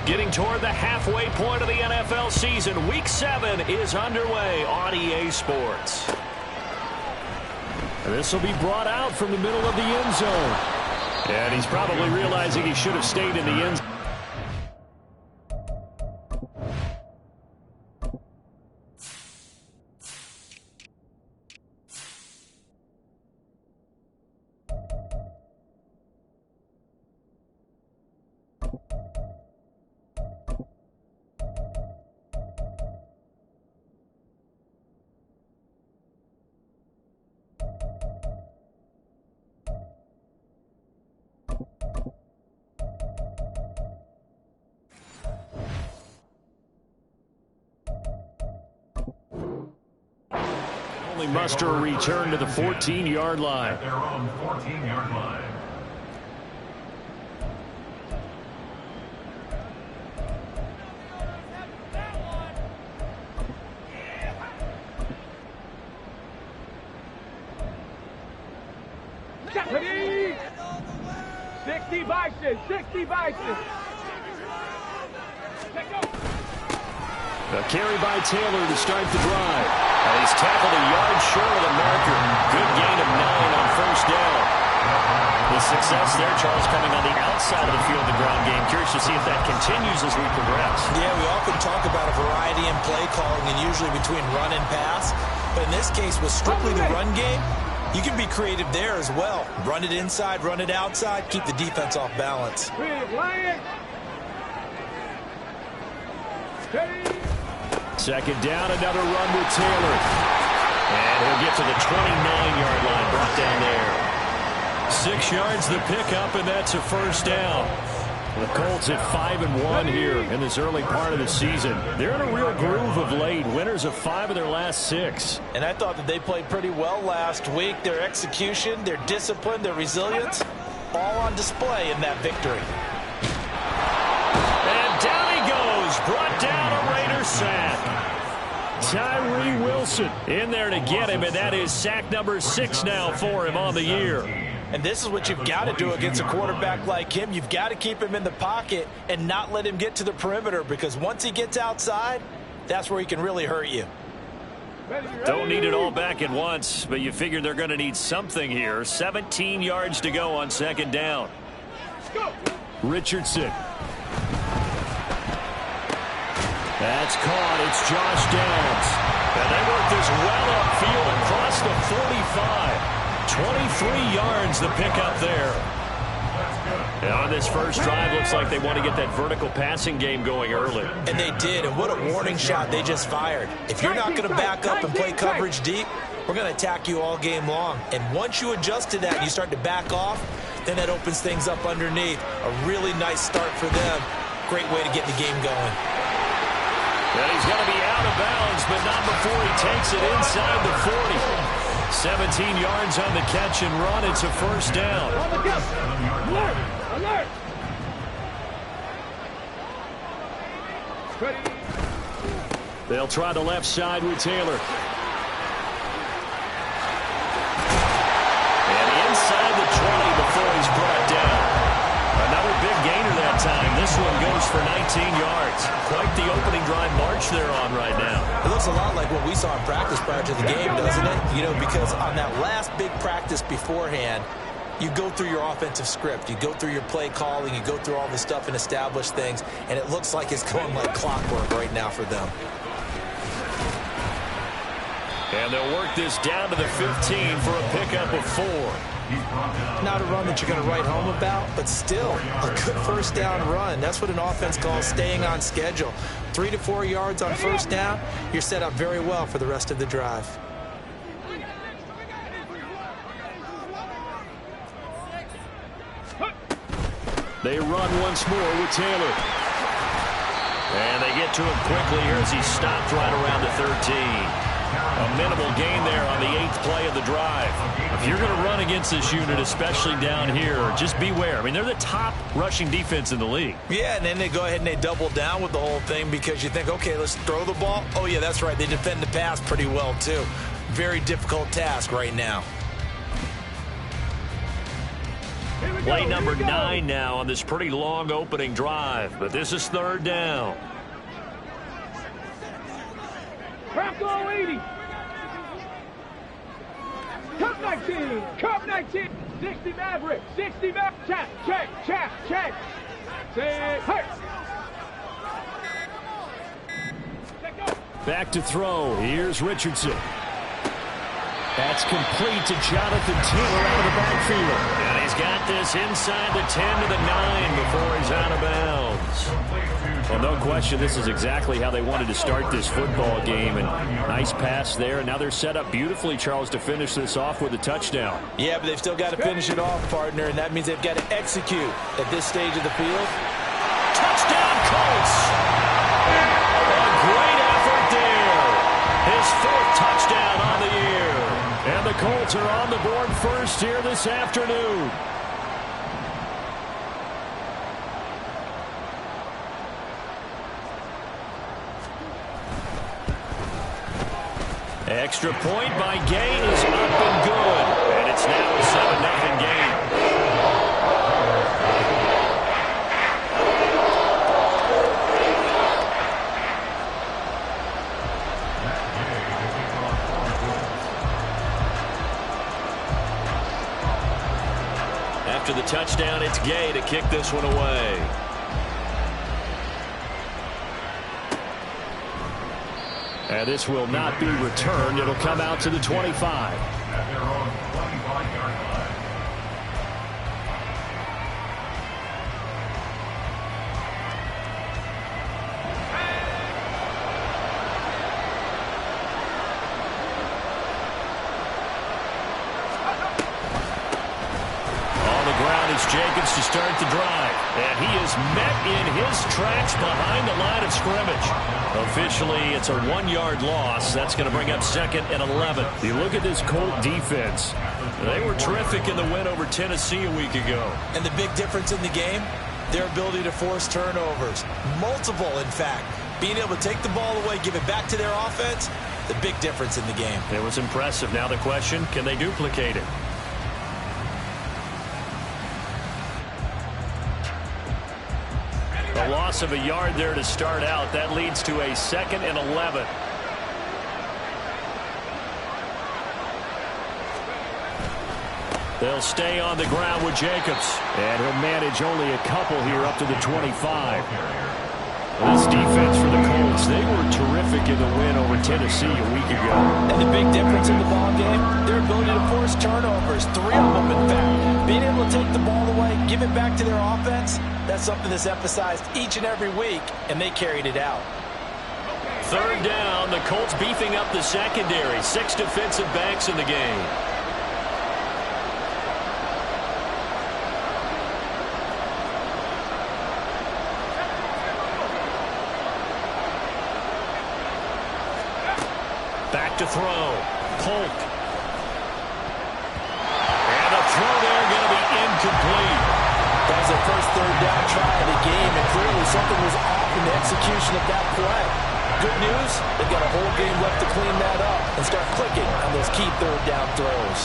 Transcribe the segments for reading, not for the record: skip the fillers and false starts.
Getting toward the halfway point of the NFL season. Week 7 is underway on EA Sports. And this will be brought out from the middle of the end zone. And he's probably realizing he should have stayed in the end zone. Muster a return to the 14-yard line. Their own 14-yard line. Ready? 60 Bison, 60 Bison. A carry by Taylor to start the drive. And he's tackled a yard short of the marker. Good gain of 9 on first down. The success there, Charles, coming on the outside of the field, the ground game. Curious to see if that continues as we progress. Yeah, we often talk about a variety in play calling and usually between run and pass. But in this case, with strictly the run game, you can be creative there as well. Run it inside, run it outside, keep the defense off balance. Second down, another run with Taylor. And he'll get to the 29-yard line, brought down there. 6 yards the pickup, and that's a first down. The Colts at 5-1 here in this early part of the season. They're in a real groove of late. Winners of 5 of their last 6. And I thought that they played pretty well last week. Their execution, their discipline, their resilience, all on display in that victory. And down he goes, brought down a Raider sack. Tyree Wilson in there to get him, and that is sack number 6 now for him on the year. And this is what you've got to do against a quarterback like him. You've got to keep him in the pocket and not let him get to the perimeter, because once he gets outside, that's where he can really hurt you. Don't need it all back at once, but you figure they're going to need something here. 17 yards to go on second down. Richardson. That's caught. It's Josh Downs. And they work this well upfield across the 45. 23 yards the pickup there. And on this first drive, looks like they want to get that vertical passing game going early. And they did, and what a warning shot they just fired. If you're not going to back up and play coverage deep, we're going to attack you all game long. And once you adjust to that and you start to back off, then that opens things up underneath. A really nice start for them. Great way to get the game going. And he's going to be out of bounds, but not before he takes it inside the 40. 17 yards on the catch and run. It's a first down. Alert! Alert! They'll try the left side with Taylor. And inside the 20 before he's brought down. Another big gainer that time. This one goes for 19 yards. Quite the opening drive march they're on right now. It looks a lot like what we saw in practice prior to the game, doesn't it? You know, because on that last big practice beforehand, you go through your offensive script. You go through your play calling. You go through all this stuff and establish things. And it looks like it's going like clockwork right now for them. And they'll work this down to the 15 for a pickup of 4. Not a run that you're going to write home about, but still a good first down run. That's what an offense calls staying on schedule. 3 to 4 yards on first down, you're set up very well for the rest of the drive. They run once more with Taylor. And they get to him quickly here as he stopped right around the 13. A minimal gain there on the 8th play of the drive. If you're going to run against this unit, especially down here, just beware. I mean, they're the top rushing defense in the league. Yeah, and then they go ahead and they double down with the whole thing because you think, okay, let's throw the ball. Oh, yeah, that's right. They defend the pass pretty well, too. Very difficult task right now. Play number 9 now on this pretty long opening drive, but this is third down. Bronco 80. Cup 19. Cup 19. 60 Maverick. 60 Maverick. Check. Say, hey. Back to throw. Here's Richardson. That's complete to Jonathan Taylor out of the backfield. And he's got this inside the 10 to the 9 before he's out of bounds. Well, no question, this is exactly how they wanted to start this football game. And nice pass there. And now they're set up beautifully, Charles, to finish this off with a touchdown. Yeah, but they've still got to finish it off, partner, and that means they've got to execute at this stage of the field. Touchdown, Colts! A great effort there. His 4th touchdown on the year. And the Colts are on the board first here this afternoon. Extra point by Gay is up and good. And it's now a 7-0 game. After the touchdown, it's Gay to kick this one away. And this will not be returned. It'll come out to the 25. At their own 25-yard line. On the ground is Jacobs to start the drive. And he is met in his tracks behind the line of scrimmage. Officially, it's a 1-yard loss. That's going to bring up 2nd and 11. You look at this Colt defense. They were terrific in the win over Tennessee a week ago. And the big difference in the game, their ability to force turnovers. Multiple, in fact. Being able to take the ball away, give it back to their offense, the big difference in the game. It was impressive. Now the question, can they duplicate it? A loss of a yard there to start out. That leads to a 2nd and 11. They'll stay on the ground with Jacobs. And he'll manage only a couple here up to the 25. This defense for the Colts, they were terrific in the win over Tennessee a week ago. And the big difference in the ball game, their ability to force turnovers. 3 of them, in fact. Being able to take the ball away, give it back to their offense, that's something that's emphasized each and every week, and they carried it out. Third down, the Colts beefing up the secondary. 6 defensive backs in the game. Back to throw. Polk. And the throw there going to be incomplete. That was their first third down try of the game, and clearly something was off in the execution of that play. Good news, they've got a whole game left to clean that up and start clicking on those key third down throws.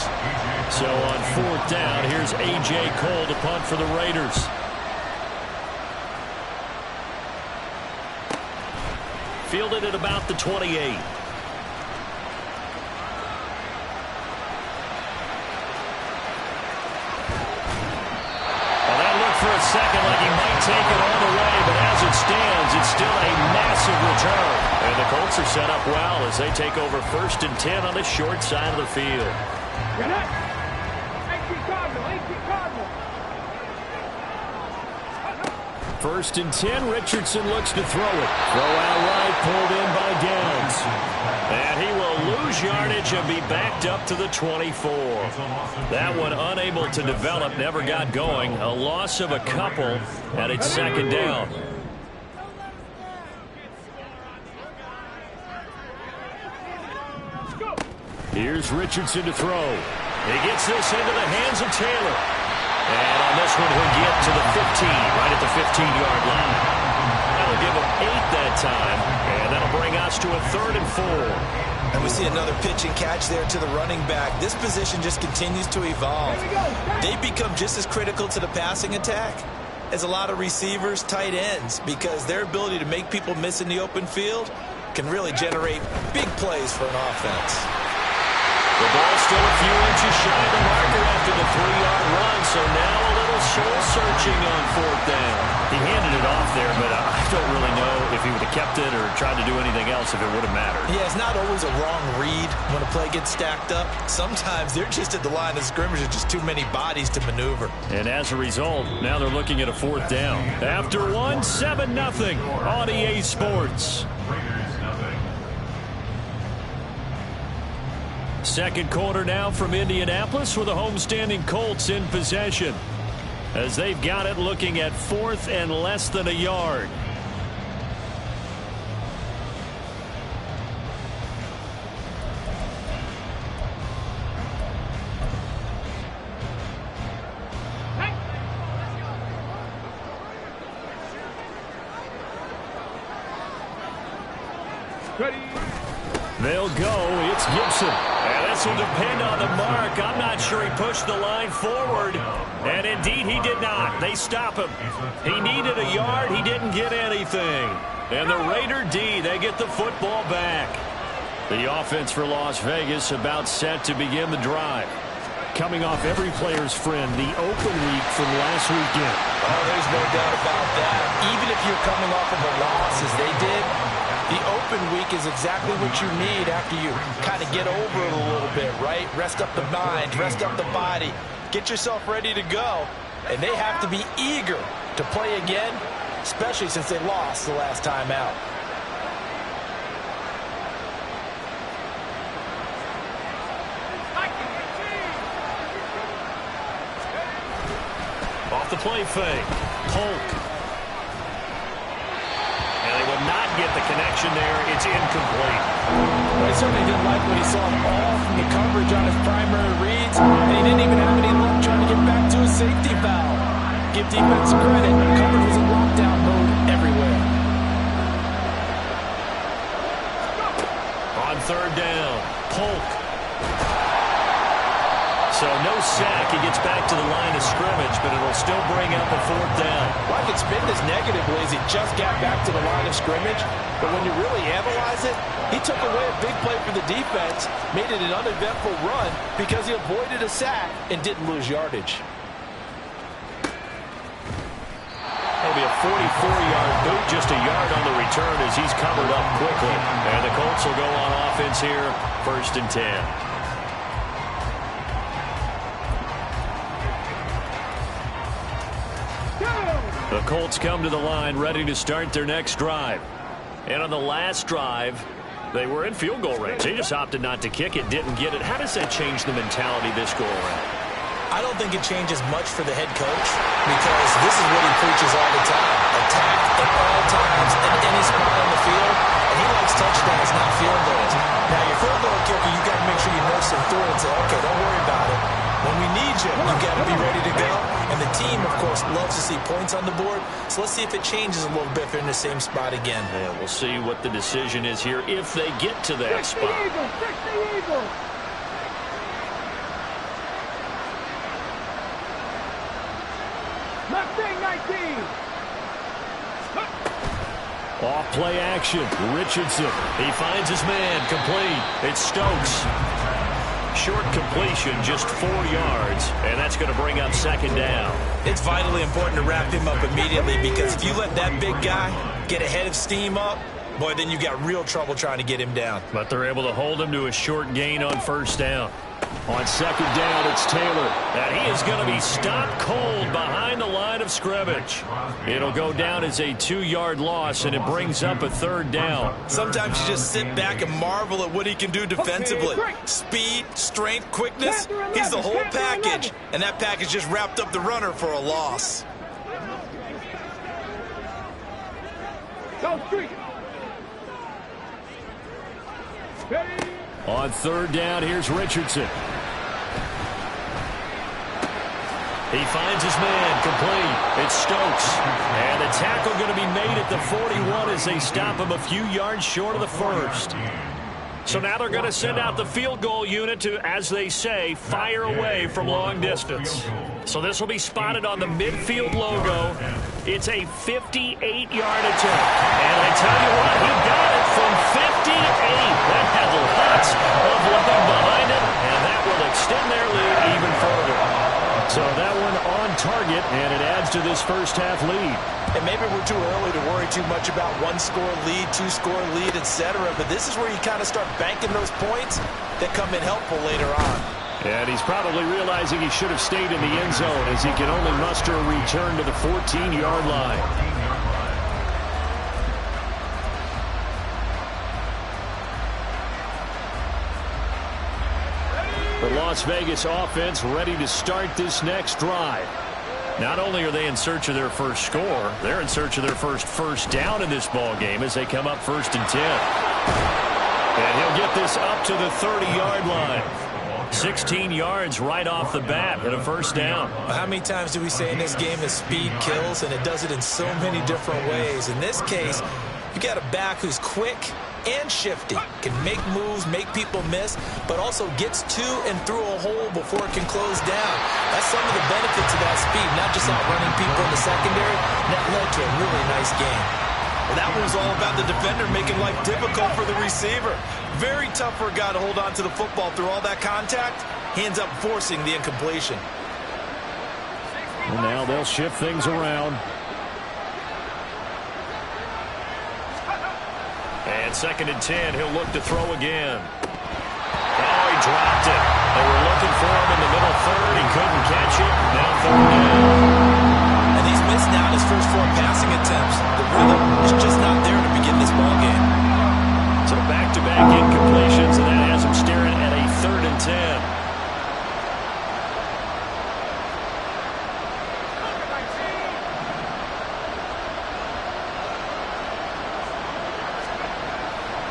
So on 4th down, here's A.J. Cole to punt for the Raiders. Fielded at about the 28. For a second like he might take it all the way, but as it stands, it's still a massive return. And the Colts are set up well as they take over 1st and 10 on the short side of the field. First and 10, Richardson looks to throw it. Throw out right, pulled in by Downs. And he will lose yardage and be backed up to the 24. That one unable to develop, never got going. A loss of a couple, and it's 2nd down. Here's Richardson to throw. He gets this into the hands of Taylor. And on this one, he'll get to the 15, right at the 15-yard line. that'll give them 8 that time. And that'll bring us to a 3rd and 4. And we see another pitch and catch there to the running back. This position just continues to evolve. They become just as critical to the passing attack as a lot of receivers, tight ends, because their ability to make people miss in the open field can really generate big plays for an offense. The ball still a few inches shy of the marker after the 3-yard run, so now a little soul-searching on 4th down. He handed it off there, but I don't really know if he would have kept it or tried to do anything else if it would have mattered. Yeah, it's not always a wrong read when a play gets stacked up. Sometimes they're just at the line of scrimmage with just too many bodies to maneuver. And as a result, now they're looking at a 4th down. After 1, 7-0 on EA Sports. Second quarter now from Indianapolis with the homestanding Colts in possession, as they've got it looking at 4th and less than a yard. Ready. They'll go. It's Gibson. And this will depend on the mark. I'm not sure he pushed the line forward. And indeed, he did not. They stop him. He needed a yard. He didn't get anything. And the Raider D, they get the football back. The offense for Las Vegas about set to begin the drive. Coming off every player's friend, the open week from last weekend. Oh, there's no doubt about that. Even if you're coming off of a loss as they did, the open week is exactly what you need after you kind of get over it a little bit, right? Rest up the mind, rest up the body, get yourself ready to go. And they have to be eager to play again, especially since they lost the last time out. Off the play fake, Polk. And they will not get the connection there. It's incomplete. Well, he certainly didn't like what he saw all from the coverage on his primary reads, and he didn't even have any luck trying to get back to his safety valve. Give defense credit. Coverage was in lockdown mode everywhere. On 3rd down, Polk. So no sack. He gets back to the line of scrimmage, but it'll still bring up a 4th down. Well, I could spin this negatively as he just got back to the line of scrimmage, but when you really analyze it, he took away a big play for the defense, made it an uneventful run because he avoided a sack and didn't lose yardage. That'll be a 44-yard boot, just a yard on the return as he's covered up quickly. And the Colts will go on offense here, 1st and 10. The Colts come to the line ready to start their next drive. And on the last drive, they were in field goal range. They just opted not to kick it, didn't get it. How does that change the mentality this go around? I don't think it changes much for the head coach because this is what he preaches all the time. Attack at all times in any spot on the field. And he likes touchdowns, not field goals. Now, your field goal kicker, you got to make sure you nurse him through and say, okay, don't worry about it. When we need you, you got to be ready to go. And the team, of course, loves to see points on the board. So let's see if it changes a little bit if they're in the same spot again. Yeah, we'll see what the decision is here if they get to that spot. Mustang 19. Off play action. Richardson. He finds his man. Complete. It's Stokes. Short completion, just 4 yards, and that's going to bring up 2nd down. It's vitally important to wrap him up immediately because if you let that big guy get ahead of steam up, boy, then you got real trouble trying to get him down. But they're able to hold him to a short gain on 1st down. On 2nd down, it's Taylor. And he is going to be stopped cold behind the line of scrimmage. It'll go down as a 2-yard loss, and it brings up a 3rd down. Sometimes you just sit back and marvel at what he can do defensively. Speed, strength, quickness, he's the whole package. And that package just wrapped up the runner for a loss. Go street. On 3rd down, here's Richardson. He finds his man, complete. It's Stokes. And the tackle going to be made at the 41 as they stop him a few yards short of the first. So now they're going to send out the field goal unit to, as they say, fire away from long distance. So this will be spotted on the midfield logo. It's a 58-yard attempt. And I tell you what, he got it from 58. That had lots of weapon behind it, and that will extend their lead even further. So that one on target, and it adds to this first half lead. And maybe we're too early to worry too much about one-score lead, two-score lead, etc. But this is where you kind of start banking those points that come in helpful later on. And he's probably realizing he should have stayed in the end zone as he can only muster a return to the 14-yard line. The Las Vegas offense ready to start this next drive. Not only are they in search of their first score, they're in search of their first down in this ball game as they come up 1st and 10. And he'll get this up to the 30-yard line. 16 yards right off the bat and a first down. How many times do we say in this game that speed kills, and it does it in so many different ways? In this case, you got a back who's quick and shifty, can make moves, make people miss, but also gets to and through a hole before it can close down. That's some of the benefits of that speed, not just outrunning people in the secondary. And that led to a really nice game. Well, that one was all about the defender making life difficult for the receiver. Very tough for a guy to hold on to the football through all that contact. He ends up forcing the incompletion. Well, now they'll shift things around. And 2nd and 10, he'll look to throw again. Oh, he dropped it. They were looking for him in the middle third. He couldn't catch it. Now 3rd down. And he's missed now his first 4 passing attempts. The rhythm is just not there to begin this ball game. So back-to-back incompletions, and that has him staring at a 3rd and 10.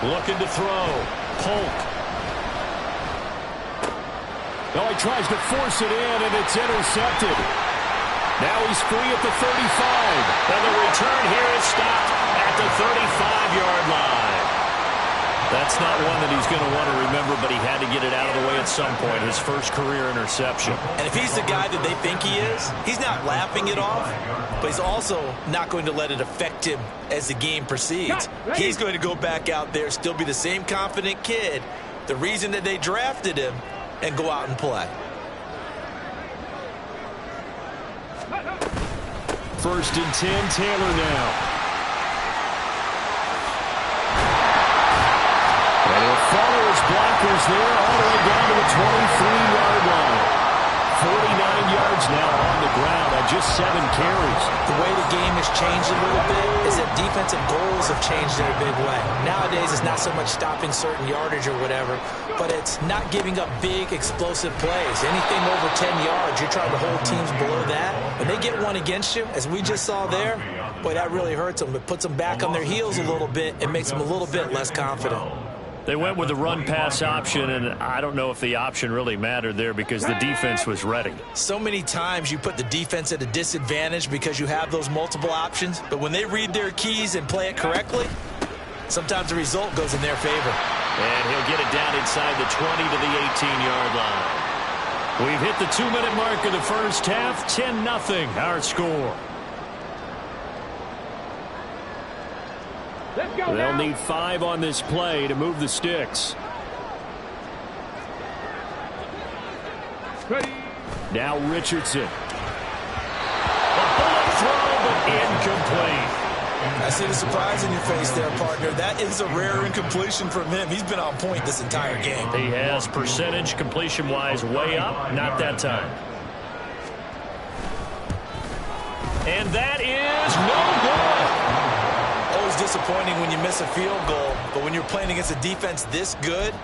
Looking to throw. Polk. Oh, he tries to force it in, and it's intercepted. Now he's free at the 35. And the return here is stopped at the 35-yard line. That's not one that he's going to want to remember, but he had to get it out of the way at some point. His first career interception. And if he's the guy that they think he is, he's not laughing it off, but he's also not going to let it affect him as the game proceeds. He's going to go back out there, still be the same confident kid, the reason that they drafted him, and go out and play. 1st and 10, Taylor now. And he'll follow his blockers there all the way down to the 23-yard line. 49 yards now on the ground on just 7 carries. The way the game has changed a little bit is that defensive goals have changed in a big way. Nowadays, it's not so much stopping certain yardage or whatever, but it's not giving up big, explosive plays. Anything over 10 yards, you're trying to hold teams below that. When they get one against you, as we just saw there, boy, that really hurts them. It puts them back on their heels a little bit and makes them a little bit less confident. They went with the run-pass option, and I don't know if the option really mattered there because the defense was ready. So many times you put the defense at a disadvantage because you have those multiple options, but when they read their keys and play it correctly, sometimes the result goes in their favor. And he'll get it down inside the 20 to the 18-yard line. We've hit the 2-minute mark of the first half, 10-0 our score. They'll need 5 on this play to move the sticks. Now Richardson. A bullet throw, but incomplete. I see the surprise in your face there, partner. That is a rare incompletion from him. He's been on point this entire game. He has percentage completion-wise way up. Not that time. And that is no good. Always disappointing when you miss a field goal, but when you're playing against a defense this good,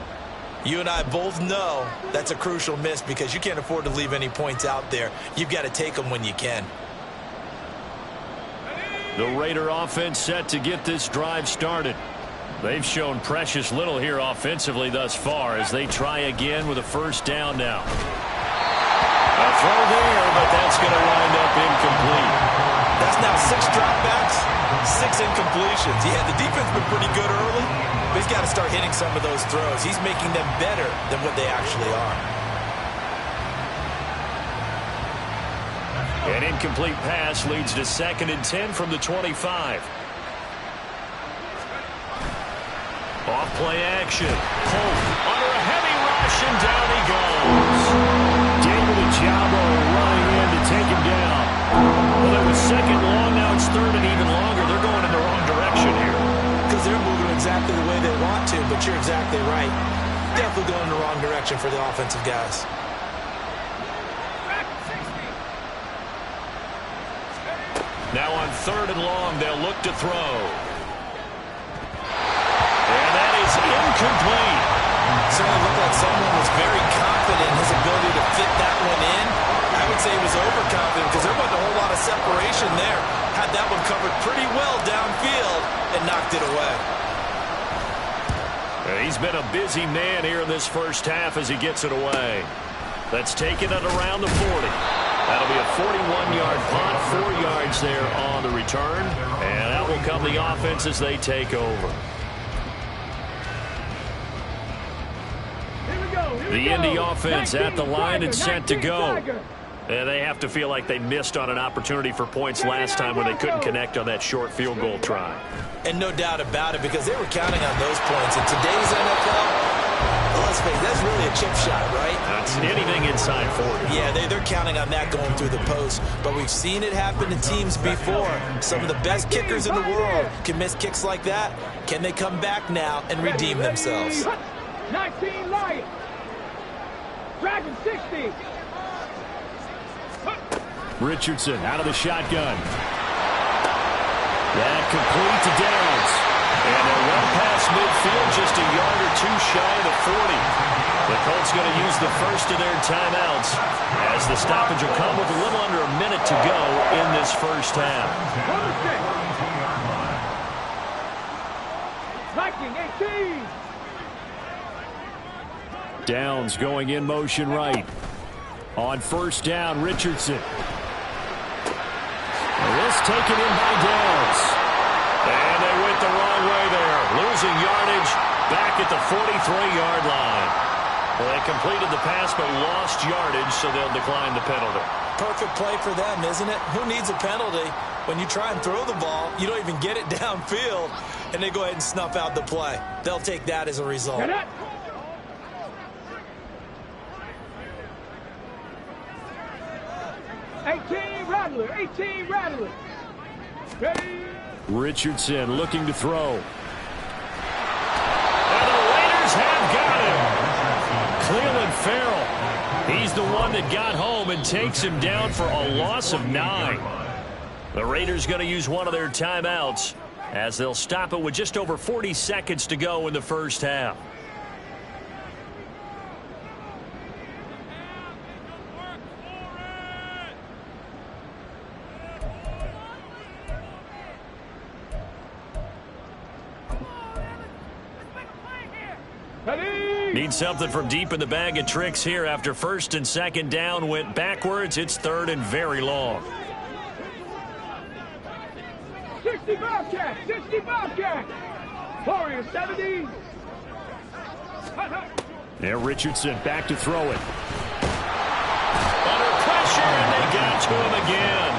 you and I both know that's a crucial miss because you can't afford to leave any points out there. You've got to take them when you can. The Raider offense set to get this drive started. They've shown precious little here offensively thus far as they try again with a first down now. A throw there, but that's going to wind up incomplete. That's now 6 dropbacks, 6 incompletions. Yeah, the defense has been pretty good early, but he's got to start hitting some of those throws. He's making them better than what they actually are. An incomplete pass leads to 2nd and 10 from the 25. Off play action. Holt under a heavy rush, and down he goes. David Ojabo running in to take him down. Well, it was 2nd long, now it's 3rd and even longer. They're going in the wrong direction here. Because they're moving exactly the way they want to, but you're exactly right. Definitely going in the wrong direction for the offensive guys. Now on 3rd and long, they'll look to throw. And that is incomplete. Certainly looked like someone was very confident in his ability to fit that one in. I would say he was overconfident because there wasn't a whole lot of separation there. Had that one covered pretty well downfield and knocked it away. He's been a busy man here in this first half as he gets it away. That's taken it around the 40. That'll be a 41-yard punt, 4 yards there on the return. And that will come the offense as they take over. The Indy offense at the line and set to go. And they have to feel like they missed on an opportunity for points last time when they couldn't connect on that short field goal try. And no doubt about it, because they were counting on those points. In today's NFL, let's face it, that's really a chip shot, right? That's anything inside 40. Yeah, they're counting on that going through the post. But we've seen it happen to teams before. Some of the best kickers in the world can miss kicks like that. Can they come back now and redeem themselves? 19 Lions. Dragon 60. Richardson out of the shotgun. That complete to Downs. And they'll run past midfield just a yard or 2 shy of the 40. The Colts going to use the first of their timeouts as the stoppage will come with a little under a minute to go in this first half. Viking 18. Downs going in motion right. On 1st down, Richardson. This taken in by Downs. And they went the wrong way there. Losing yardage back at the 43-yard line. Well, they completed the pass but lost yardage, so they'll decline the penalty. Perfect play for them, isn't it? Who needs a penalty? When you try and throw the ball, you don't even get it downfield, and they go ahead and snuff out the play. They'll take that as a result. 18 Rattler, 18 Rattler. Ready? Richardson looking to throw. And the Raiders have got him. Cleveland Farrell. He's the one that got home and takes him down for a loss of 9. The Raiders going to use one of their timeouts as they'll stop it with just over 40 seconds to go in the first half. Need something from deep in the bag of tricks here after 1st and 2nd down went backwards. It's 3rd and very long. 60 Bobcat, 60 Bobcat. Warrior 70. There, Richardson back to throw it. Under pressure, and they got to him again.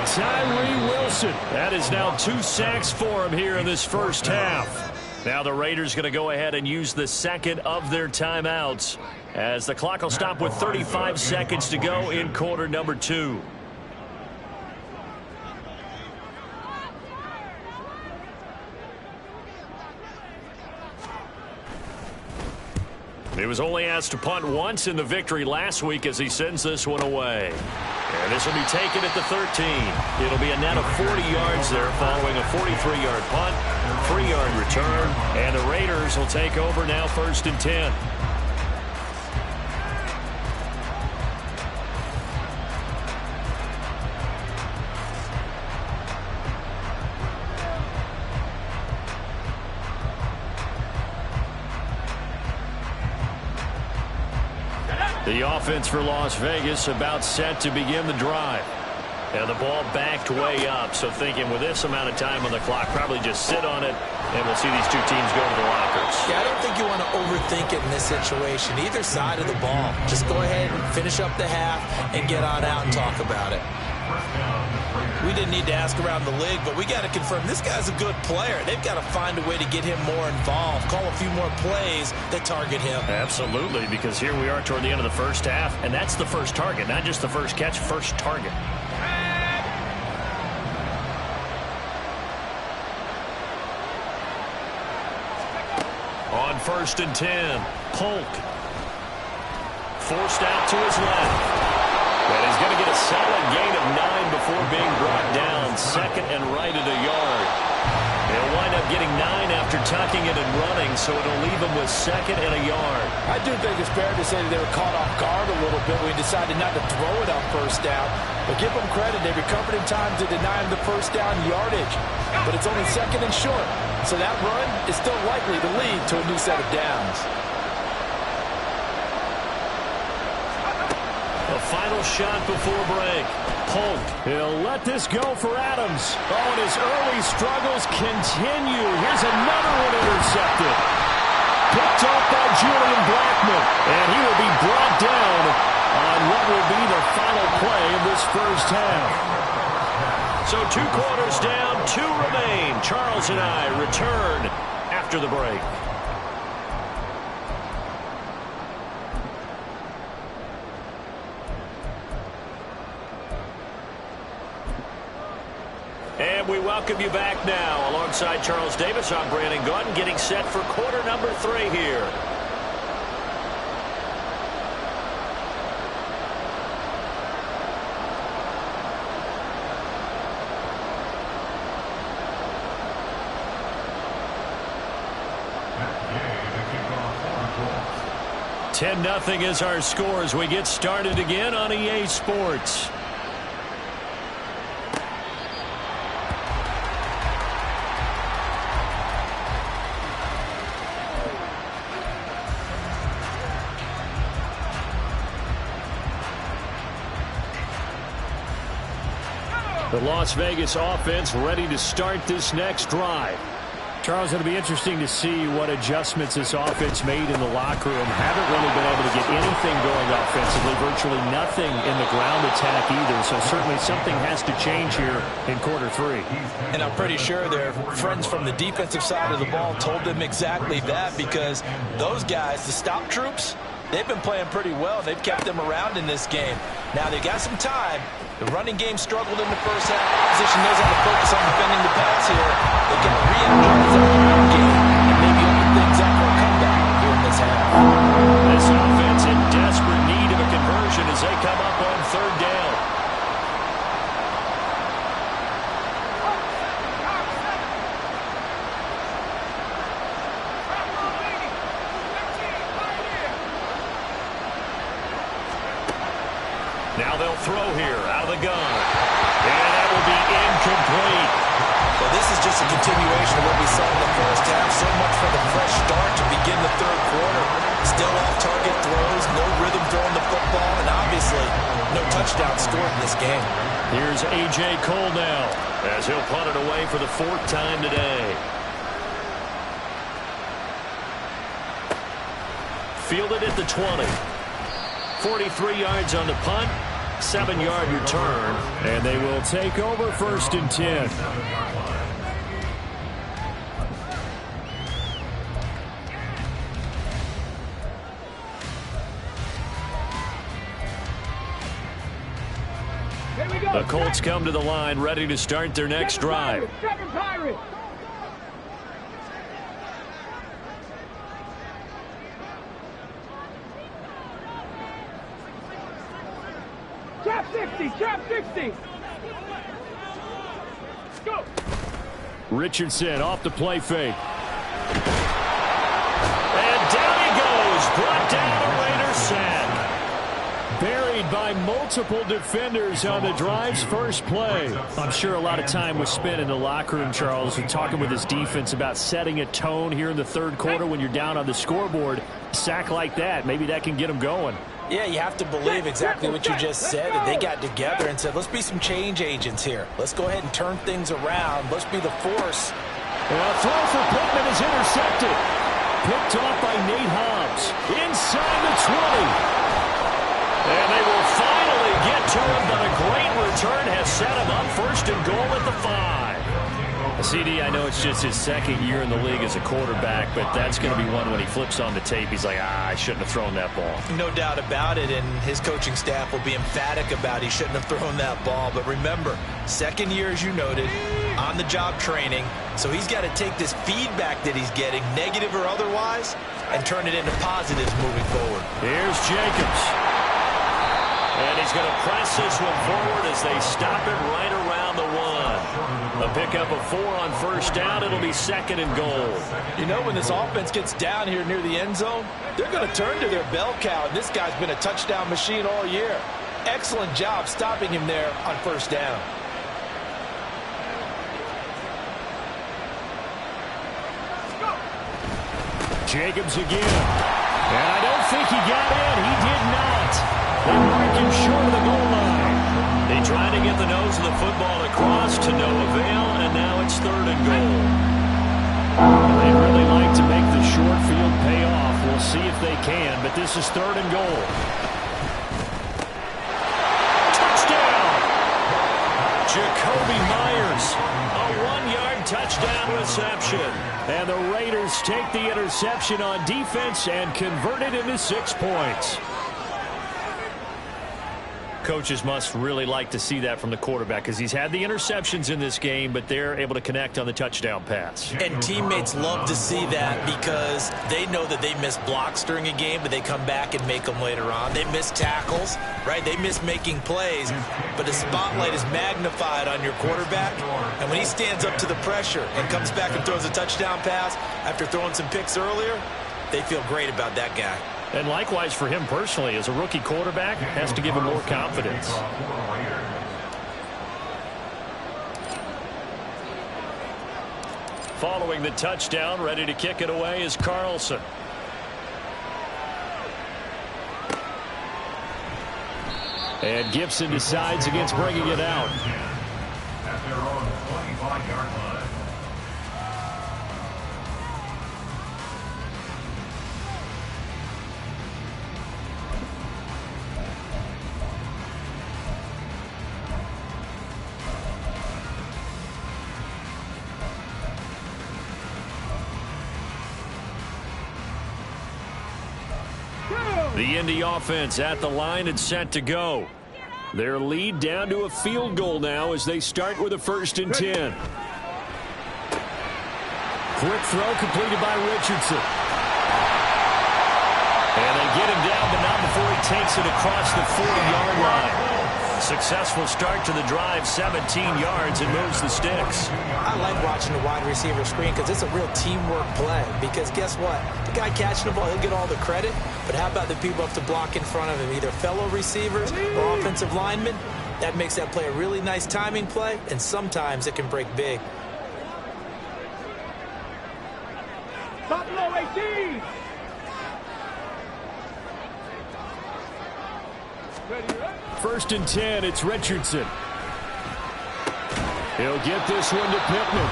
Tyree Wilson. That is now 2 sacks for him here in this first half. Now the Raiders going to go ahead and use the 2nd of their timeouts as the clock will stop with 35 seconds to go in quarter number 2. He was only asked to punt once in the victory last week as he sends this one away. And this will be taken at the 13. It'll be a net of 40 yards there following a 43-yard punt, 3-yard return, and the Raiders will take over now 1st and 10. The offense for Las Vegas about set to begin the drive. And the ball backed way up, so thinking with this amount of time on the clock, probably just sit on it, and we'll see these two teams go to the lockers. Yeah, I don't think you want to overthink it in this situation, either side of the ball. Just go ahead and finish up the half and get on out and talk about it. We didn't need to ask around the league, but we got to confirm this guy's a good player. They've got to find a way to get him more involved, call a few more plays that target him. Absolutely, because here we are toward the end of the first half, and that's the first target, not just the first catch, first target. On 1st and 10, Polk. Forced out to his left. And he's going to get a solid gain of 9 before being brought down. 2nd and right at a yard. He'll wind up getting 9 after tucking it and running, so it'll leave him with 2nd and a yard. I do think it's fair to say that they were caught off guard a little bit when he decided not to throw it on 1st down. But give them credit. They recovered in time to deny him the 1st down yardage. But it's only 2nd and short. So that run is still likely to lead to a new set of downs. A final shot before break. Polk. He'll let this go for Adams. Oh, and his early struggles continue. Here's another one intercepted. Picked up by Julian Blackmon. And he will be brought down on what will be the final play of this first half. So 2 quarters down, 2 remain. Charles and I return after the break. And we welcome you back now. Alongside Charles Davis, I'm Brandon Gaudin, getting set for quarter number 3 here. That game, the kickoff for the Colts. 10-0 is our score as we get started again on EA Sports. The Las Vegas offense ready to start this next drive. Charles, it'll be interesting to see what adjustments this offense made in the locker room. Haven't really been able to get anything going offensively, virtually nothing in the ground attack either. So certainly something has to change here in quarter 3. And I'm pretty sure their friends from the defensive side of the ball told them exactly that, because those guys, the stop troops, they've been playing pretty well. They've kept them around in this game. Now they got some time. The running game struggled in the first half. Opposition knows how to focus on defending the pass here. They've got to re-energize that run game and maybe open things up for a comeback here in this half. This offense in desperate need of a conversion as they come up on 3rd down. Now they'll throw here out of the gun. And that will be incomplete. Well, this is just a continuation of what we saw in the first half. So much for the fresh start to begin the 3rd quarter. Still off-target throws, no rhythm throwing the football, and obviously no touchdown scored in this game. Here's A.J. Cole now as he'll punt it away for the 4th time today. Fielded at the 20. 43 yards on the punt, 7-yard return, and they will take over 1st and 10. The Colts come to the line, ready to start their next drive. Second Pirate. Trap 60, trap 60. Go. Richardson off the play fake. And down he goes. Brought down a Raider sack. Buried by multiple defenders on the drive's first play. I'm sure a lot of time was spent in the locker room, Charles, and talking with his defense about setting a tone here in the 3rd quarter when you're down on the scoreboard. A sack like that, maybe that can get him going. Yeah, you have to believe exactly what you just said, that they got together and said, let's be some change agents here. Let's go ahead and turn things around. Let's be the force. Throw for Pittman is intercepted. Picked off by Nate Hobbs. Inside the 20. And they will finally get to him, but a great return has set him up first and goal at the 5. CD, I know it's just his second year in the league as a quarterback, but that's going to be one when he flips on the tape. He's like, I shouldn't have thrown that ball. No doubt about it, and his coaching staff will be emphatic about he shouldn't have thrown that ball. But remember, second year, as you noted, on-the-job training, so he's got to take this feedback that he's getting, negative or otherwise, and turn it into positives moving forward. Here's Jacobs. And he's going to press this one forward as they stop it right around the 1. A pickup of 4 on first down. It'll be second and goal. You know, when this offense gets down here near the end zone, they're going to turn to their bell cow, and this guy's been a touchdown machine all year. Excellent job stopping him there on first down. Jacobs again. And I don't think he got in. He did not. They mark him short of the goal line. They try to get the nose of the football across to no avail, and now it's third and goal. They'd really like to make the short field pay off. We'll see if they can, but this is third and goal. Touchdown! Jacoby Myers, a 1-yard touchdown reception. And the Raiders take the interception on defense and convert it into 6 points. Coaches must really like to see that from the quarterback because he's had the interceptions in this game, but they're able to connect on the touchdown pass. And teammates love to see that because they know that they miss blocks during a game, but they come back and make them later on. They miss tackles, right? They miss making plays, but the spotlight is magnified on your quarterback. And when he stands up to the pressure and comes back and throws a touchdown pass after throwing some picks earlier, they feel great about that guy. And likewise for him personally, as a rookie quarterback, has to give him more confidence. Following the touchdown, ready to kick it away is Carlson. And Gibson decides against bringing it out. At their own 25-yard line. The Indy offense at the line and set to go. Their lead down to a field goal now as they start with a 1st and 10. Quick throw completed by Richardson. And they get him down, but not before he takes it across the 40-yard line. Successful start to the drive, 17 yards, and moves the sticks. I like watching the wide receiver screen because it's a real teamwork play. Because guess what? The guy catching the ball, he'll get all the credit. But how about the people up to block in front of him, either fellow receivers or offensive linemen? That makes that play a really nice timing play, and sometimes it can break big. Top low 18. First and 10, it's Richardson. He'll get this one to Pittman.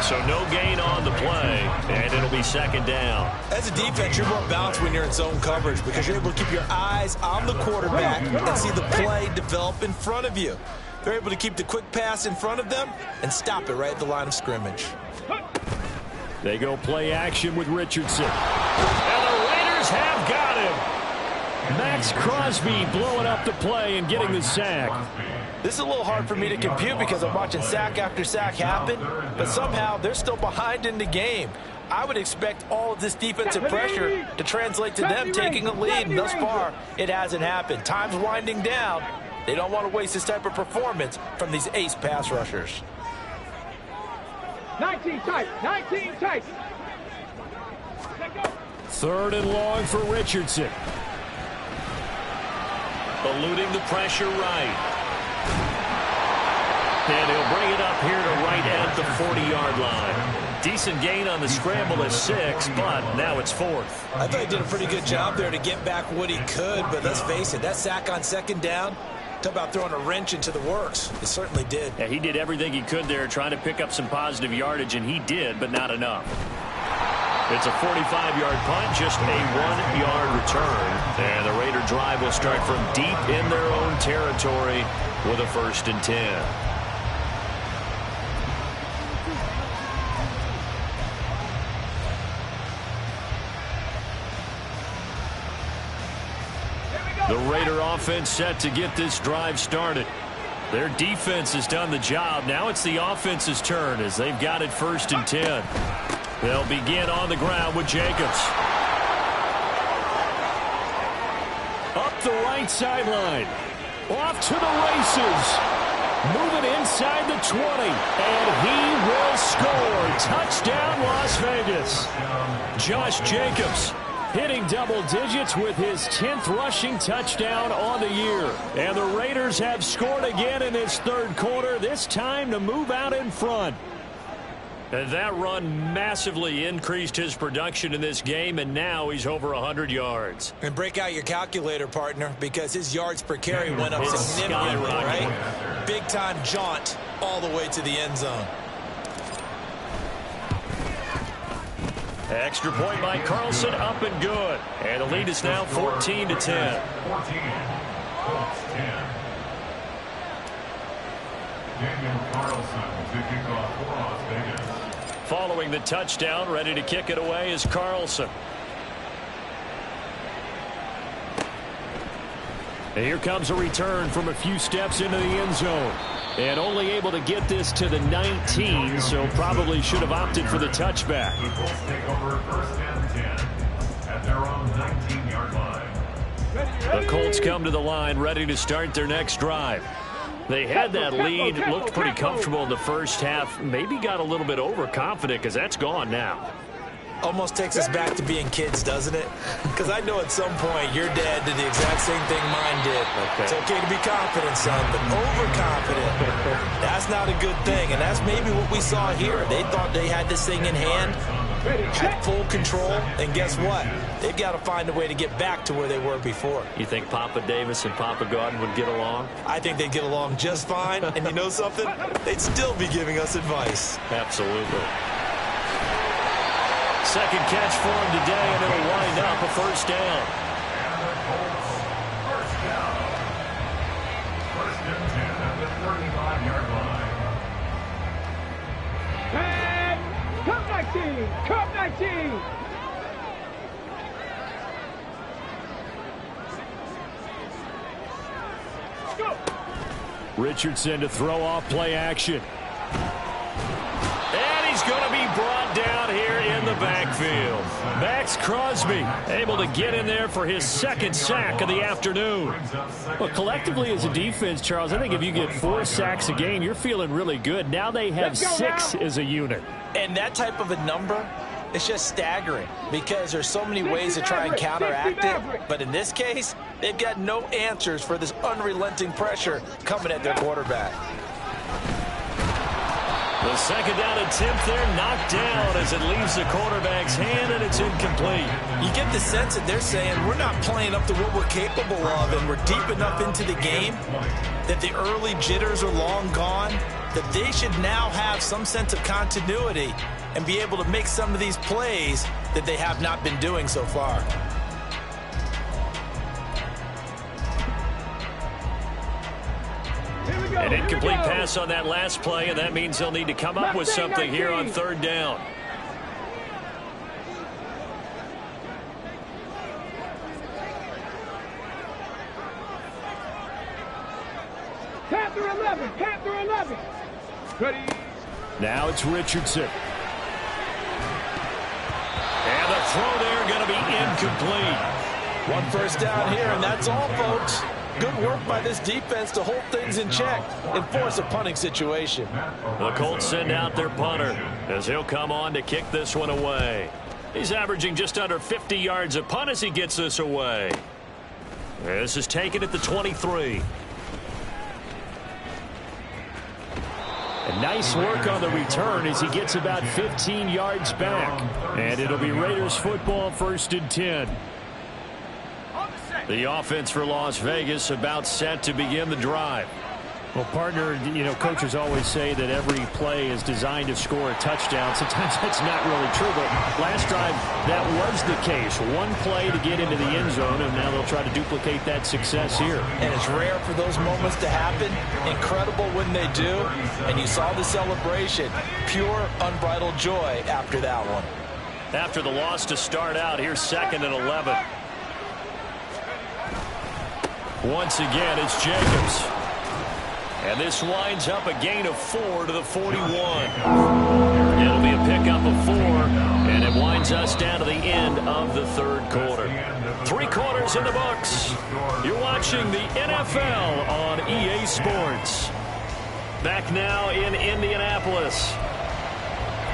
So no gain on the play, and it'll be second down. As a defense, you're more balanced when you're in zone coverage because you're able to keep your eyes on the quarterback and see the play develop in front of you. They're able to keep the quick pass in front of them and stop it right at the line of scrimmage. They go play action with Richardson. And the Raiders have got him. Max Crosby blowing up the play and getting the sack. This is a little hard for me to compute because I'm watching sack after sack happen, but somehow they're still behind in the game. I would expect all of this defensive pressure to translate to them taking a lead, and thus far, it hasn't happened. Time's winding down. They don't want to waste this type of performance from these ace pass rushers. 19 tight, 19 tight. Third and long for Richardson. Eluding the pressure right. And he'll bring it up here to right at the 40-yard line. decent gain on the scramble is 6, but now it's 4th. I thought he did a pretty good job there to get back what he could, but let's face it, that sack on 2nd down, talk about throwing a wrench into the works. It certainly did. Yeah, he did everything he could there trying to pick up some positive yardage, and he did, but not enough. It's a 45-yard punt, just a 1-yard return. And the Raider drive will start from deep in their own territory with a 1st and 10. The Raider offense set to get this drive started. Their defense has done the job. Now it's the offense's turn as they've got it 1st and 10. They'll begin on the ground with Jacobs. Up the right sideline. Off to the races. Moving inside the 20. And he will score. Touchdown, Las Vegas. Josh Jacobs hitting double digits with his 10th rushing touchdown on the year. And the Raiders have scored again in this 3rd quarter, this time to move out in front. And that run massively increased his production in this game, and now he's over 100 yards. And break out your calculator, partner, because his yards per carry went up significantly, right? Big-time jaunt all the way to the end zone. Extra point by Carlson, up and good. And the lead is now 14-10. 14. Colts 10. Daniel Carlson to kick off for Las Vegas. Following the touchdown, ready to kick it away is Carlson. And here comes a return from a few steps into the end zone. And only able to get this to the 19, so probably should have opted for the touchback. The Colts take over 1st and 10 at their own 19-yard line. The Colts come to the line ready to start their next drive. They had that lead, looked pretty comfortable in the first half, maybe got a little bit overconfident because that's gone now. Almost takes us back to being kids, doesn't it? Because I know at some point your dad did the exact same thing mine did. Okay. It's okay to be confident, son, but overconfident, that's not a good thing. And that's maybe what we saw here. They thought they had this thing in hand, had full control, and guess what? They've got to find a way to get back to where they were before. You think Papa Davis and Papa Gordon would get along? I think they'd get along just fine. And you know something? They'd still be giving us advice. Absolutely. Second catch for him today, and it'll wind up a 1st down. And the Colts, 1st down. 1st and 10 at the 35-yard line. And come 19. Go. Richardson to throw off play action. And he's going to be brought down here in the backfield. Max Crosby able to get in there for his 2nd sack of the afternoon. Well, collectively as a defense, Charles, I think if you get 4 sacks a game, you're feeling really good. Now they have 6 as a unit. And that type of a number, it's just staggering because there's so many ways to try and counteract it. But in this case, they've got no answers for this unrelenting pressure coming at their quarterback. The 2nd down attempt there knocked down as it leaves the quarterback's hand, and it's incomplete. You get the sense that they're saying we're not playing up to what we're capable of, and we're deep enough into the game that the early jitters are long gone, that they should now have some sense of continuity and be able to make some of these plays that they have not been doing so far. An incomplete pass on that last play, and that means they'll need to come up with something here on 3rd down. Panther 11. Panther 11. Ready. Now it's Richardson. And the throw there going to be incomplete. 1 1st down here, and that's all, folks. Good work by this defense to hold things in check and force a punting situation. The Colts send out their punter as he'll come on to kick this one away. He's averaging just under 50 yards a punt as he gets this away. This is taken at the 23. And nice work on the return as he gets about 15 yards back. And it'll be Raiders football, 1st and 10. The offense for Las Vegas about set to begin the drive. Well, partner, coaches always say that every play is designed to score a touchdown. Sometimes that's not really true, but last drive that was the case. One play to get into the end zone, and now they'll try to duplicate that success here. And it's rare for those moments to happen. Incredible when they do. And you saw the celebration. Pure, unbridled joy after that one. After the loss to start out, here's 2nd and 11. Once again, it's Jacobs. And this winds up a gain of 4 to the 41. It'll be a pickup of 4, and it winds us down to the end of the 3rd quarter. 3 quarters in the books. You're watching the NFL on EA Sports. Back now in Indianapolis.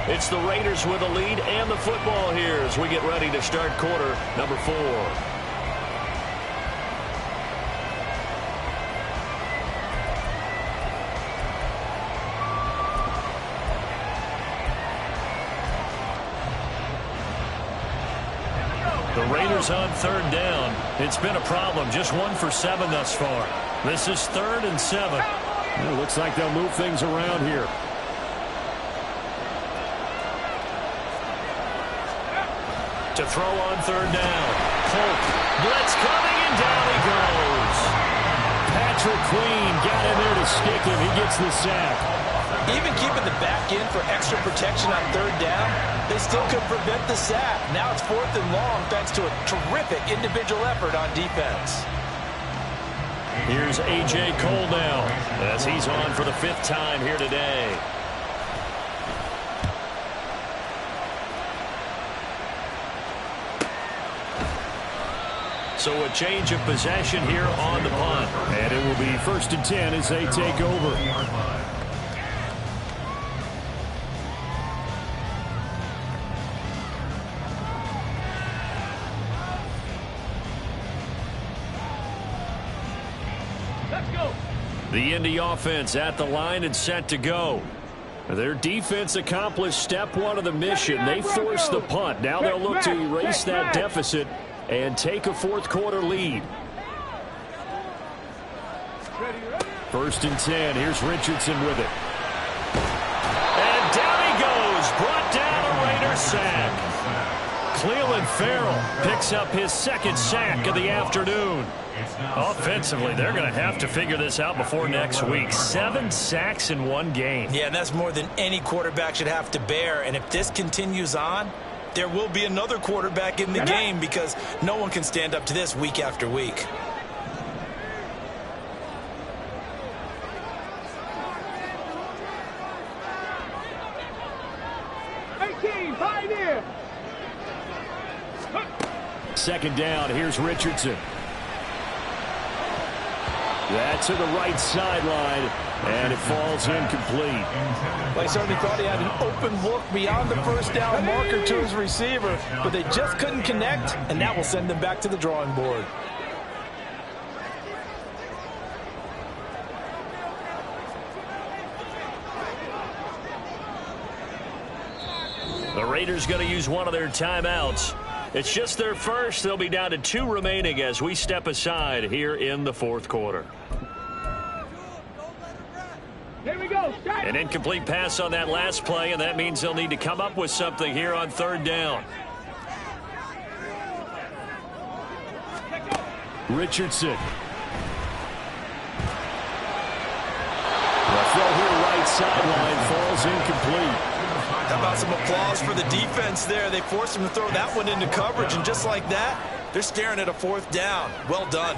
It's the Raiders with the lead and the football here as we get ready to start quarter number 4. The Raiders on 3rd down. It's been a problem. Just 1 for 7 thus far. This is 3rd and 7. It looks like they'll move things around here. To throw on 3rd down. Polk. Blitz coming, and down he goes. Patrick Queen got in there to stick him. He gets the sack. Even keeping the back in for extra protection on 3rd down, they still could prevent the sack. Now it's 4th and long thanks to a terrific individual effort on defense. Here's A.J. Cole now as he's on for the 5th time here today. So a change of possession here on the punt. And it will be 1st and 10 as they take over. The Indy offense at the line and set to go. Their defense accomplished step 1 of the mission. They forced the punt. Now they'll look to erase that deficit and take a 4th quarter lead. 1st and 10. Here's Richardson with it. And down he goes. Brought down a Raider sack. Cleveland Farrell picks up his 2nd sack of the afternoon. Offensively, they're going to have to figure this out before next week. 7 sacks in 1 game. Yeah, and that's more than any quarterback should have to bear. And if this continues on, there will be another quarterback in the game because no one can stand up to this week after week. Pioneer. 2nd down. Here's Richardson. That to the right sideline, and it falls incomplete. They certainly thought he had an open look beyond the 1st down marker to his receiver, but they just couldn't connect, and that will send them back to the drawing board. The Raiders going to use one of their timeouts. It's just their first. They'll be down to 2 remaining as we step aside here in the 4th quarter. Here we go. An incomplete pass on that last play, and that means they'll need to come up with something here on 3rd down. Richardson. The throw here right sideline falls incomplete. How about some applause for the defense there? They forced him to throw that one into coverage, and just like that, they're staring at a 4th down. Well done.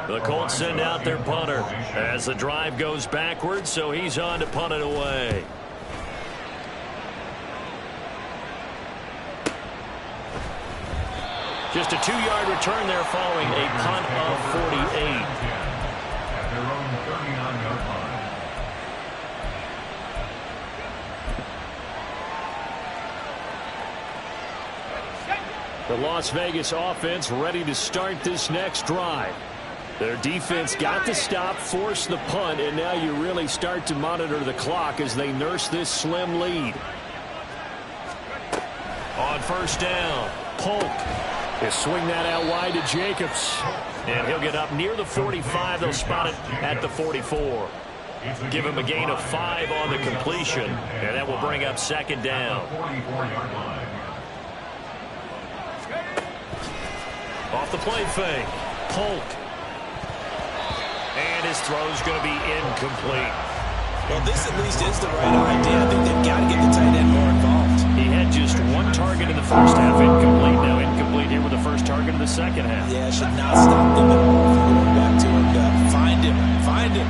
The Colts send out their punter as the drive goes backwards, so he's on to punt it away. Just a 2-yard return there following a punt of 48. At their own 39-yard line. The Las Vegas offense ready to start this next drive. Their defense got the stop, forced the punt, and now you really start to monitor the clock as they nurse this slim lead. On first down, Polk. They swing that out wide to Jacobs. And he'll get up near the 45. They'll spot it at the 44. Give him a gain of 5 on the completion, and that will bring up second down. Off the play fake, Polk. And his throw's going to be incomplete. Well, this at least is the right idea. I think they've got to get the tight end more involved. He had just 1 target in the first half, incomplete. Now incomplete here with the first target in the second half. Yeah, should not stop them at all from going back to him. Find him. Find him.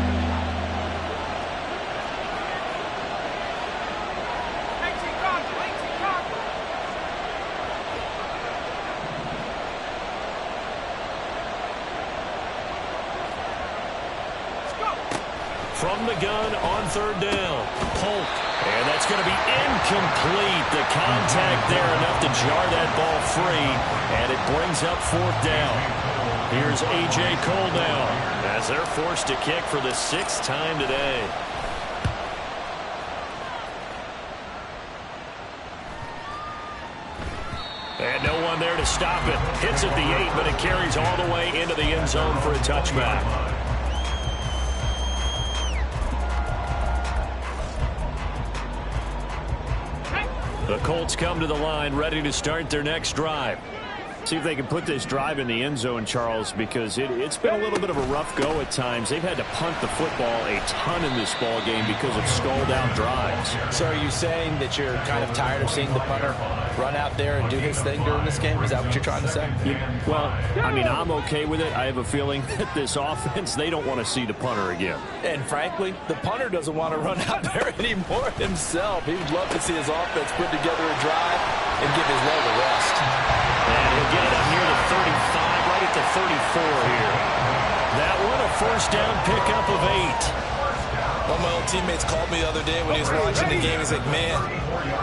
From the gun on third down, Polk. And that's going to be incomplete. The contact there enough to jar that ball free. And it brings up fourth down. Here's A.J. Cole now as they're forced to kick for the 6th time today. And no one there to stop it. Hits at the 8, but it carries all the way into the end zone for a touchback. The Colts come to the line, ready to start their next drive. See if they can put this drive in the end zone, Charles, because it's been a little bit of a rough go at times. They've had to punt the football a ton in this ball game because of stalled-out drives. So are you saying that you're kind of tired of seeing the punter run out there and do his thing during this game? Is that what you're trying to say? Well, I mean, I'm okay with it. I have a feeling that this offense, they don't want to see the punter again. And frankly, the punter doesn't want to run out there anymore himself. He'd love to see his offense put together a drive and give his leg a rest. And he'll get it up near the 35, right at the 34 here. That one, a first down pickup of 8. One of my old teammates called me the other day when he was watching the game. He's like, man,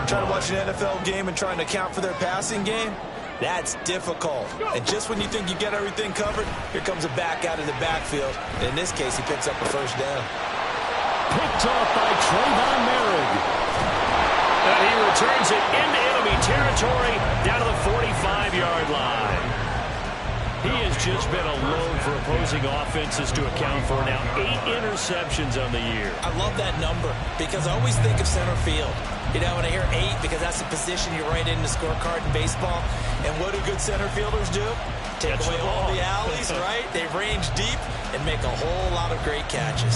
trying to watch an NFL game and trying to account for their passing game, that's difficult. And just when you think you get everything covered, here comes a back out of the backfield. And in this case, he picks up a first down. Picked off by Trayvon Merrick. And he returns it into enemy territory down to the 45-yard line. He has just been a load for opposing offenses to account for now 8 interceptions on the year. I love that number because I always think of center field. You know, when I hear 8, because that's the position you write in the scorecard in baseball. And what do good center fielders do? Take away all the alleys, right? They range deep and make a whole lot of great catches.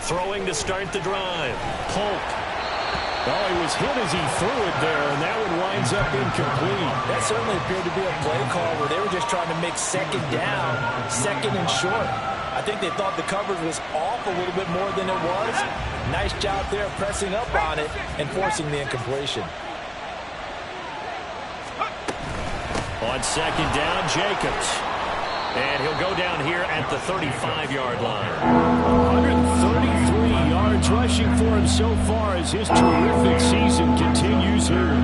Throwing to start the drive, Polk. Oh, he was hit as he threw it there, and that one winds up incomplete. That certainly appeared to be a play call where they were just trying to make second down, second and short. I think they thought the coverage was off a little bit more than it was. Nice job there pressing up on it and forcing the incompletion. On second down, Jacobs. And he'll go down here at the 35-yard line. 133 yards rushing for him so far as his terrific season continues here.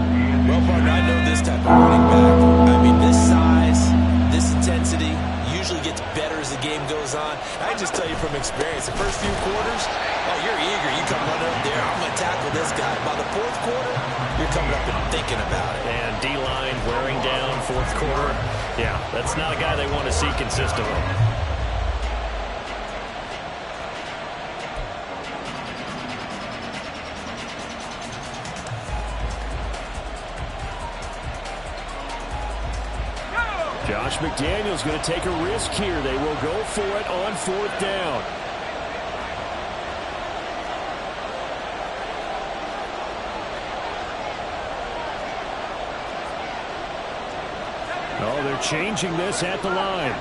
Well, partner, I know this type of running back. I mean, this size, this intensity usually gets better as the game goes on. I can just tell you from experience, the first few quarters, oh, you're eager. You come running up there, I'm going to tackle this guy. By the fourth quarter, you're coming up and thinking about it. And D-line wearing down fourth quarter. Yeah, that's not a guy they want to see consistently. Josh McDaniels going to take a risk here. They will go for it on fourth down. Oh, they're changing this at the line.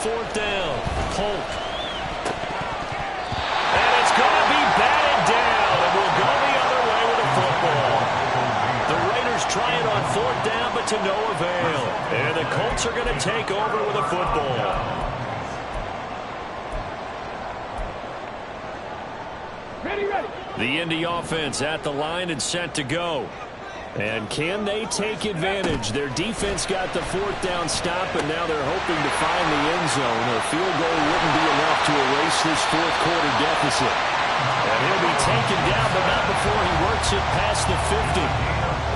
fourth down. Polk. And it's going to be batted down, and we'll go the other way with the football. The Raiders try it on fourth down, but to no avail. And the Colts are going to take over with a football. The Indy offense at the line and set to go. And can they take advantage? Their defense got the fourth down stop, and now they're hoping to find the end zone. A field goal wouldn't be enough to erase this fourth quarter deficit. And he'll be taken down, but not before he works it past the 50.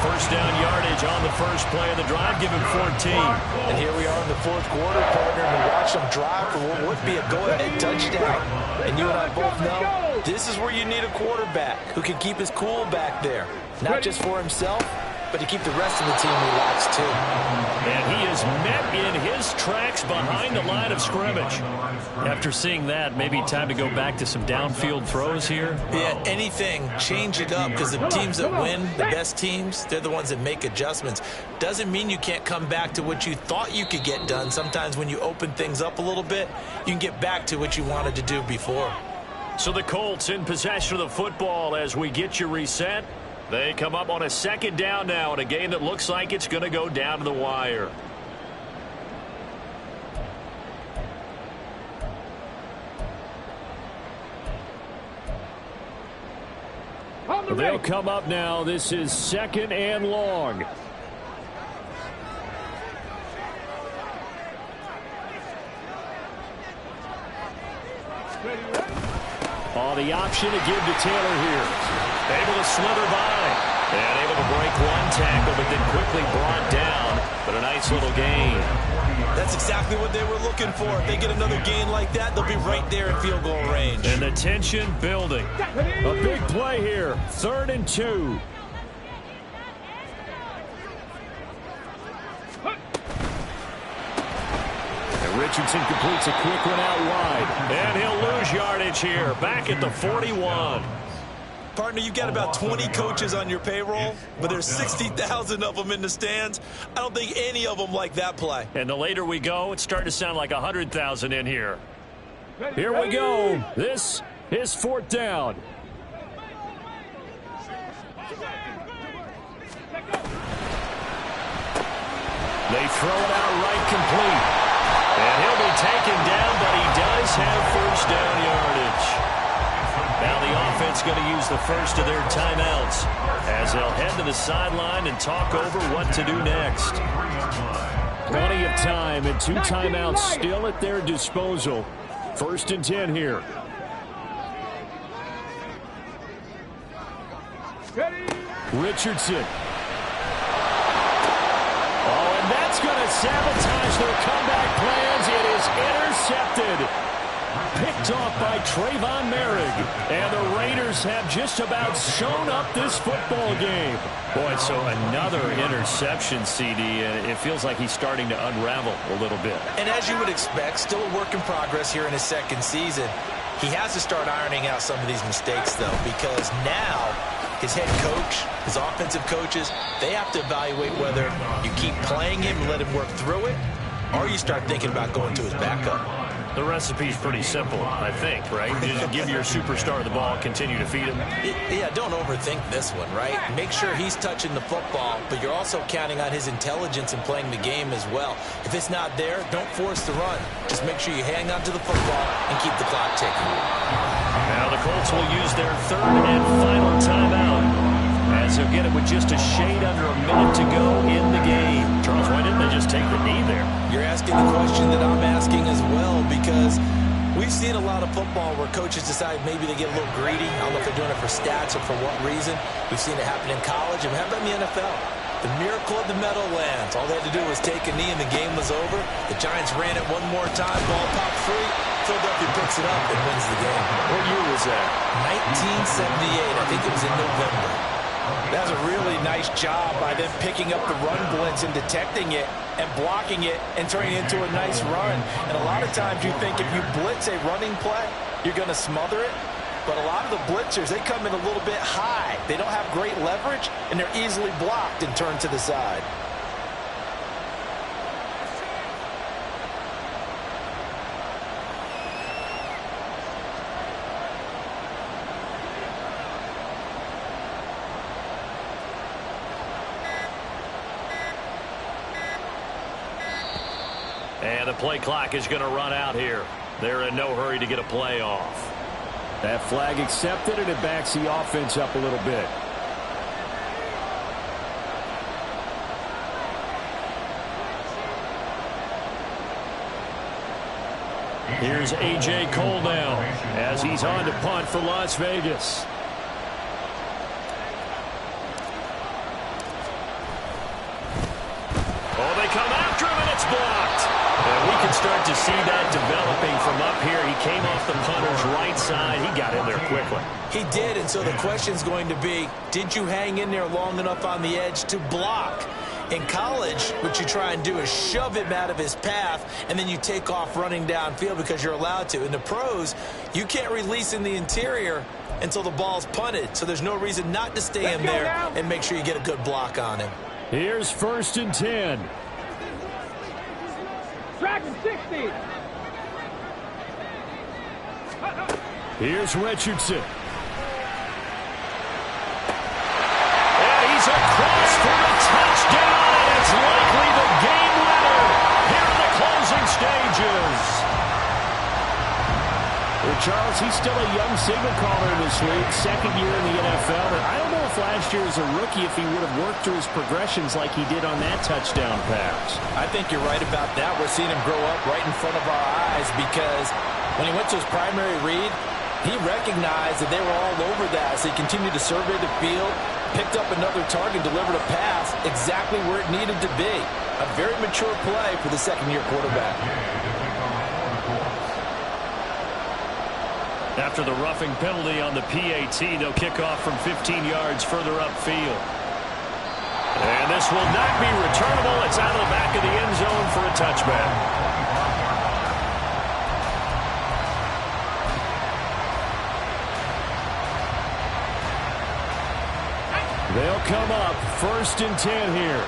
First down yardage on the first play of the drive, give him 14. And here we are in the fourth quarter, partner, and we watch them drive for what would be a go-ahead touchdown. And you and I both know this is where you need a quarterback who can keep his cool back there. Not just for himself, but to keep the rest of the team relaxed, too. And he is met in his tracks behind the line of scrimmage. After seeing that, maybe time to go back to some downfield throws here. Yeah, anything. Change it up, because the teams that win, the best teams, they're the ones that make adjustments. Doesn't mean you can't come back to what you thought you could get done. Sometimes when you open things up a little bit, you can get back to what you wanted to do before. So the Colts in possession of the football as we get you reset. They come up on a second down now in a game that looks like it's going to go down to the wire. They'll come up now. This is second and long. Oh, the option to give to Taylor here. Able to slither by. And able to break one tackle, but then quickly brought down. But a nice little gain. That's exactly what they were looking for. If they get another gain like that, they'll be right there in field goal range. And the tension building. A big play here. 3rd and 2. And Richardson completes a quick one out wide. And he'll lose yardage here. Back at the 41. Partner, you've got about 20 coaches on your payroll, but there's 60,000 of them in the stands. I don't think any of them like that play. And the later we go, it's starting to sound like 100,000 in here. Here we go. This is 4th down. They throw it out right complete. And he'll be taken down, but he does have first down yardage. Now the offense going to use the first of their timeouts as they'll head to the sideline and talk over what to do next. Plenty of time and 2 timeouts still at their disposal. 1st and 10 here. Richardson. Oh, and that's going to sabotage their comeback plans. It is intercepted. Picked off by Trayvon Merrick. And the Raiders have just about shown up this football game. Boy, so another interception, CD, and it feels like he's starting to unravel a little bit. And as you would expect, still a work in progress here in his 2nd season. He has to start ironing out some of these mistakes, though, because now his head coach, his offensive coaches, they have to evaluate whether you keep playing him and let him work through it, or you start thinking about going to his backup. The recipe's pretty simple, I think, right? You just give your superstar the ball, continue to feed him. Yeah, don't overthink this one, right? Make sure he's touching the football, but you're also counting on his intelligence in playing the game as well. If it's not there, don't force the run. Just make sure you hang on to the football and keep the clock ticking. Now the Colts will use their 3rd and final timeout, as they'll get it with just a shade under a minute to go in the game. Charles, why didn't they just take the knee there? You're asking the question that I'm asking as well, because we've seen a lot of football where coaches decide maybe they get a little greedy. I don't know if they're doing it for stats or for what reason. We've seen it happen in college, and we have it in the NFL. The miracle of the Meadowlands. All they had to do was take a knee, and the game was over. The Giants ran it one more time. Ball popped free. Philadelphia picks it up and wins the game. What year was that? 1978. I think it was in November. That was a really nice job by them picking up the run blitz and detecting it and blocking it and turning it into a nice run. And a lot of times you think if you blitz a running play, you're going to smother it. But a lot of the blitzers, they come in a little bit high. They don't have great leverage, and they're easily blocked and turned to the side. And the play clock is going to run out here. They're in no hurry to get a play off. That flag accepted, and it backs the offense up a little bit. Here's A.J. Cole now as he's on to punt for Las Vegas. Oh, they come after him, and it's blocked. And we can start to see that developing from up here. He came off the punter's right side. He got in there quickly. He did, and so the question's going to be, did you hang in there long enough on the edge to block? In college, what you try and do is shove him out of his path, and then you take off running downfield because you're allowed to. In the pros, you can't release in the interior until the ball's punted, so there's no reason not to stay in there and make sure you get a good block on him. Here's 1st and 10. Track 60. Here's Richardson. And he's across for the touchdown, and it's likely the game winner here in the closing stages. Well, Charles, he's still a young signal caller in this league, 2nd year in the NFL. And I don't know if last year as a rookie if he would have worked through his progressions like he did on that touchdown pass. I think you're right about that. We're seeing him grow up right in front of our eyes because when he went to his primary read, he recognized that they were all over that. So he continued to survey the field, picked up another target, delivered a pass exactly where it needed to be. A very mature play for the 2nd-year quarterback. After the roughing penalty on the PAT, they'll kick off from 15 yards further upfield. And this will not be returnable. It's out of the back of the end zone for a touchback. They'll come up 1st and 10 here.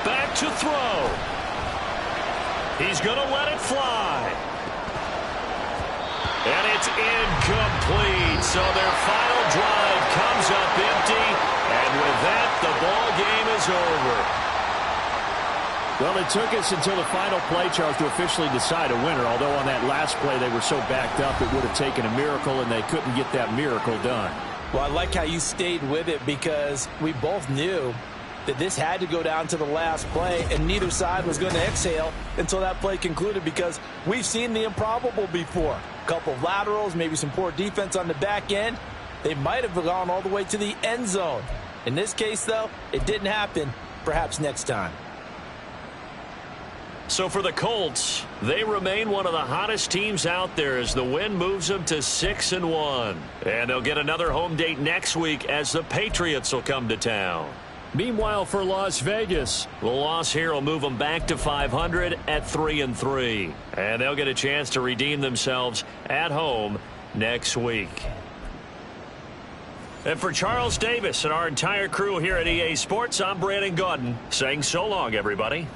Back to throw. He's going to let it fly. And it's incomplete. So their final drive comes up empty. And with that, the ball game is over. Well, it took us until the final play, Charles, to officially decide a winner. Although on that last play they were so backed up it would have taken a miracle, and they couldn't get that miracle done. Well, I like how you stayed with it because we both knew that this had to go down to the last play, and neither side was going to exhale until that play concluded because we've seen the improbable before. A couple of laterals, maybe some poor defense on the back end. They might have gone all the way to the end zone. In this case, though, it didn't happen. Perhaps next time. So for the Colts, they remain one of the hottest teams out there as the win moves them to 6-1. And they'll get another home date next week as the Patriots will come to town. Meanwhile, for Las Vegas, the loss here will move them back to 500 at 3-3. And they'll get a chance to redeem themselves at home next week. And for Charles Davis and our entire crew here at EA Sports, I'm Brandon Gaudin saying so long, everybody.